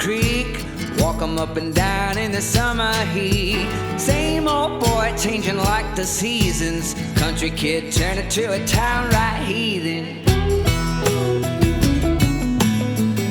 creek. Walk 'em up and down in the summer heat. Same old boy changing like the seasons. Country kid turning to a town right heathen.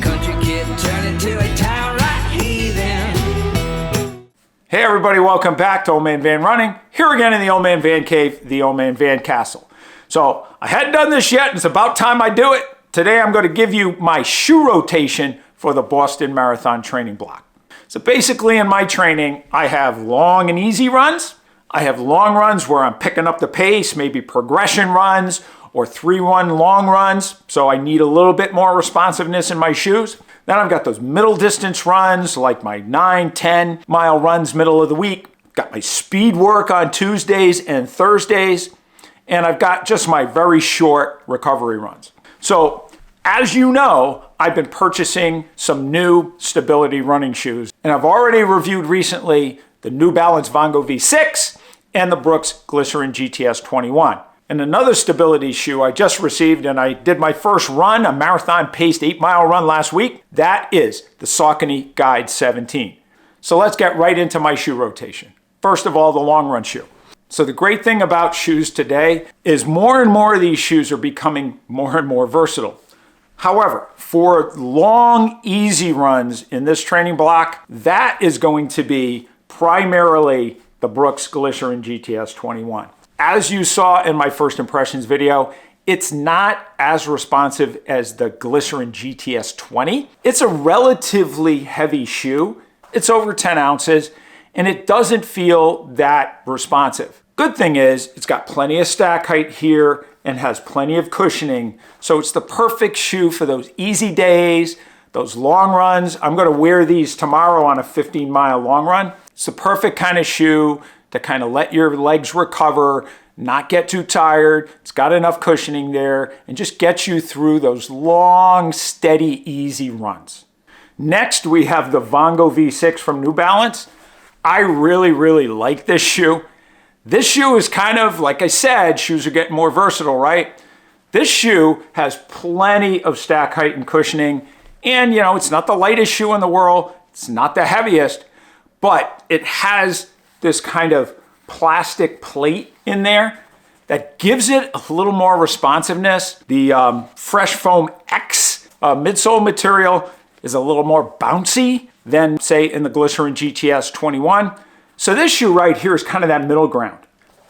Country kid turning to a town right heathen. Hey everybody, welcome back to Old Man Van Running. Here again in the Old Man Van Cave, the Old Man Van Castle. So I hadn't done this yet, and it's about time I do it. Today I'm going to give you my shoe rotation for the Boston Marathon training block. So basically in my training, I have long and easy runs. I have long runs where I'm picking up the pace, maybe progression runs or 3-1 long runs. So I need a little bit more responsiveness in my shoes. Then I've got those middle distance runs like my 9-10 mile runs middle of the week. Got my speed work on Tuesdays and Thursdays. And I've got just my very short recovery runs. So as you know, I've been purchasing some new stability running shoes, and I've already reviewed recently the New Balance Vongo V6 and the Brooks Glycerin GTS 21. And another stability shoe I just received, and I did my first run, a marathon paced 8-mile run last week, that is the Saucony Guide 17. So let's get right into my shoe rotation. First of all, the long run shoe. So the great thing about shoes today is more and more of these shoes are becoming more and more versatile. However, for long, easy runs in this training block, that is going to be primarily the Brooks Glycerin GTS 21. As you saw in my first impressions video, it's not as responsive as the Glycerin GTS 20. It's a relatively heavy shoe. It's over 10 ounces. And it doesn't feel that responsive. Good thing is it's got plenty of stack height here and has plenty of cushioning. So it's the perfect shoe for those easy days, those long runs. I'm gonna wear these tomorrow on a 15-mile long run. It's the perfect kind of shoe to kind of let your legs recover, not get too tired. It's got enough cushioning there and just get you through those long, steady, easy runs. Next, we have the Vongo V6 from New Balance. I really like this shoe. This shoe is kind of, like I said, shoes are getting more versatile, right? This shoe has plenty of stack height and cushioning. And, you know, it's not the lightest shoe in the world. It's not the heaviest, but it has this kind of plastic plate in there that gives it a little more responsiveness. The Fresh Foam X midsole material is a little more bouncy than, say, in the Glycerin GTS 21. So this shoe right here is kind of that middle ground.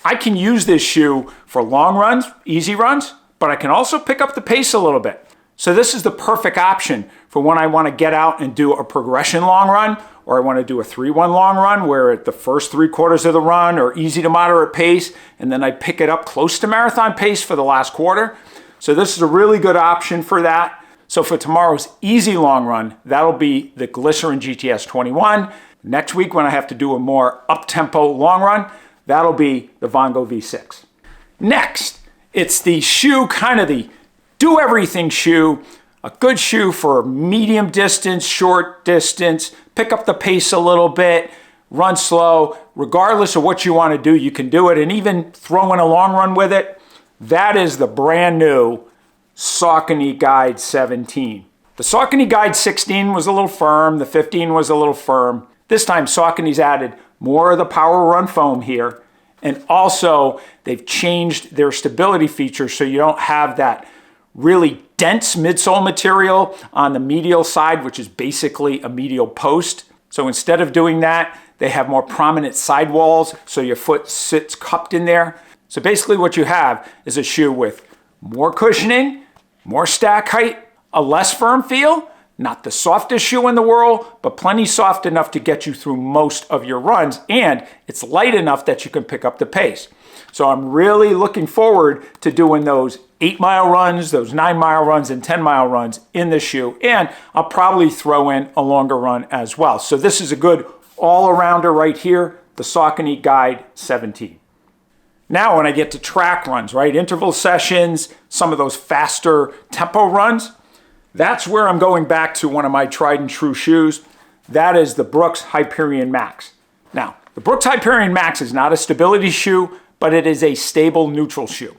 I can use this shoe for long runs, easy runs, but I can also pick up the pace a little bit. So this is the perfect option for when I want to get out and do a progression long run, or I want to do a 3-1 long run where at the first 3/4 of the run or easy to moderate pace, and then I pick it up close to marathon pace for the last quarter. So this is a really good option for that. So for tomorrow's easy long run, that'll be the Glycerin GTS 21. Next week when I have to do a more up-tempo long run, that'll be the Vongo V6. Next, it's the shoe, kind of the do-everything shoe, a good shoe for medium distance, short distance, pick up the pace a little bit, run slow. Regardless of what you want to do, you can do it, and even throw in a long run with it. That is the brand new Saucony Guide 17. The Saucony Guide 16 was a little firm, the 15 was a little firm. This time Saucony's added more of the Power Run foam here, and also they've changed their stability features so you don't have that really dense midsole material on the medial side, which is basically a medial post. So instead of doing that, they have more prominent sidewalls so your foot sits cupped in there. So basically what you have is a shoe with more cushioning, more stack height, a less firm feel, not the softest shoe in the world, but plenty soft enough to get you through most of your runs, and it's light enough that you can pick up the pace. So I'm really looking forward to doing those 8-mile runs, those 9-mile runs, and 10-mile runs in this shoe, and I'll probably throw in a longer run as well. So this is a good all-arounder right here, the Saucony Guide 17. Now when I get to track runs, right, interval sessions, some of those faster tempo runs, that's where I'm going back to one of my tried and true shoes. That is the Brooks Hyperion Max. Now, the Brooks Hyperion Max is not a stability shoe, but it is a stable neutral shoe.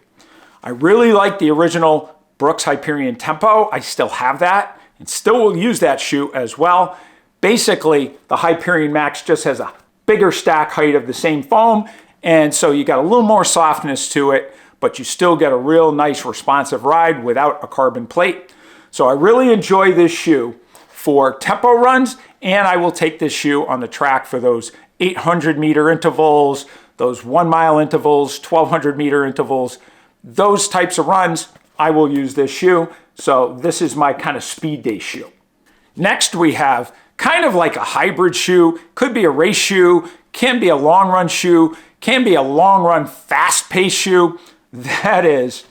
I really like the original Brooks Hyperion Tempo. I still have that and still will use that shoe as well. Basically, the Hyperion Max just has a bigger stack height of the same foam, and so you got a little more softness to it, but you still get a real nice responsive ride without a carbon plate. So I really enjoy this shoe for tempo runs, and I will take this shoe on the track for those 800-meter intervals, those 1-mile intervals, 1,200-meter intervals. Those types of runs, I will use this shoe. So this is my kind of speed day shoe. Next, we have kind of like a hybrid shoe. Could be a race shoe, can be a long run shoe, can be a long run fast pace shoe. That is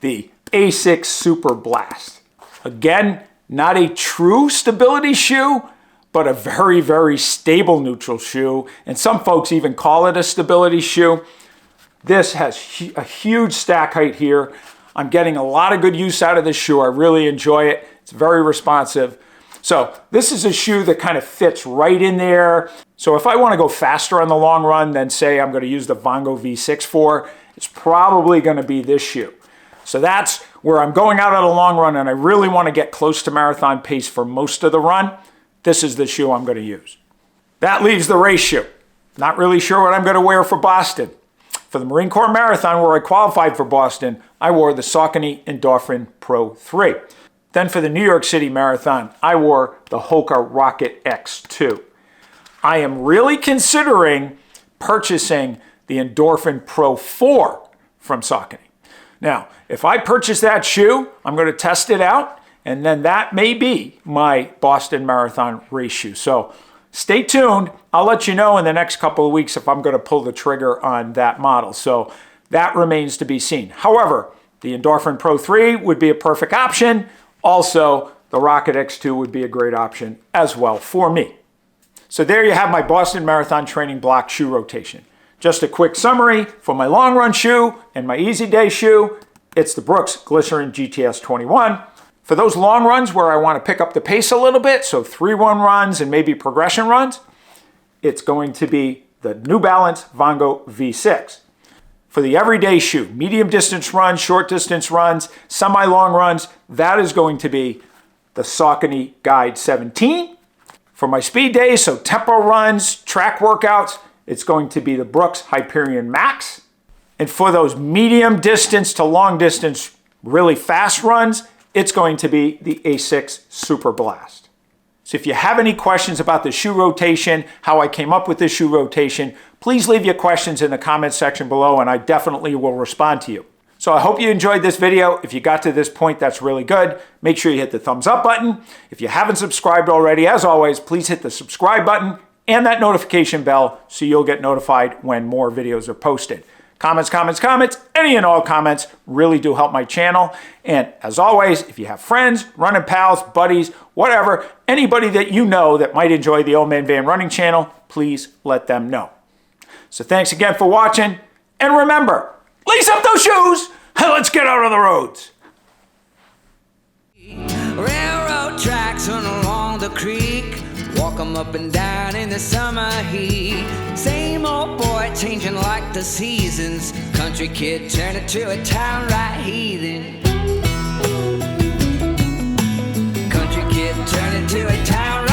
the ASICS Super Blast. Again, not a true stability shoe, but a very, very stable neutral shoe. And some folks even call it a stability shoe. This has a huge stack height here. I'm getting a lot of good use out of this shoe. I really enjoy it. It's very responsive. So this is a shoe that kind of fits right in there. So if I want to go faster on the long run than say I'm going to use the Vongo V6 for, it's probably going to be this shoe. So that's where I'm going out on a long run and I really want to get close to marathon pace for most of the run. This is the shoe I'm going to use. That leaves the race shoe. Not really sure what I'm going to wear for Boston. For the Marine Corps Marathon, where I qualified for Boston, I wore the Saucony Endorphin Pro 3. Then for the New York City Marathon, I wore the Hoka Rocket X2. I am really considering purchasing the Endorphin Pro 4 from Saucony. Now, if I purchase that shoe, I'm going to test it out, and then that may be my Boston Marathon race shoe. So stay tuned. I'll let you know in the next couple of weeks if I'm going to pull the trigger on that model. So that remains to be seen. However, the Endorphin Pro 3 would be a perfect option. Also, the Rocket X2 would be a great option as well for me. So there you have my Boston Marathon training block shoe rotation. Just a quick summary for my long run shoe and my easy day shoe. It's the Brooks Glycerin GTS 21. For those long runs where I want to pick up the pace a little bit, so 3-1 runs and maybe progression runs, it's going to be the New Balance Vongo V6. For the everyday shoe, medium distance runs, short distance runs, semi-long runs, that is going to be the Saucony Guide 17. For my speed days, so tempo runs, track workouts, it's going to be the Brooks Hyperion Max. And for those medium distance to long distance, really fast runs, it's going to be the ASICS Super Blast. So if you have any questions about the shoe rotation, how I came up with this shoe rotation, please leave your questions in the comments section below and I definitely will respond to you. So I hope you enjoyed this video. If you got to this point, that's really good. Make sure you hit the thumbs up button. If you haven't subscribed already, as always, please hit the subscribe button and that notification bell so you'll get notified when more videos are posted. Comments, comments, comments, any and all comments really do help my channel. And as always, if you have friends, running pals, buddies, whatever, anybody that you know that might enjoy the Old Man Van Running channel, please let them know. So thanks again for watching. And remember, lace up those shoes and let's get out on the roads. Railroad tracks run along the creek. Walk 'em up and down in the summer heat. Same old boy changing like the seasons. Country kid turning to a town right heathen. Country kid turning to a town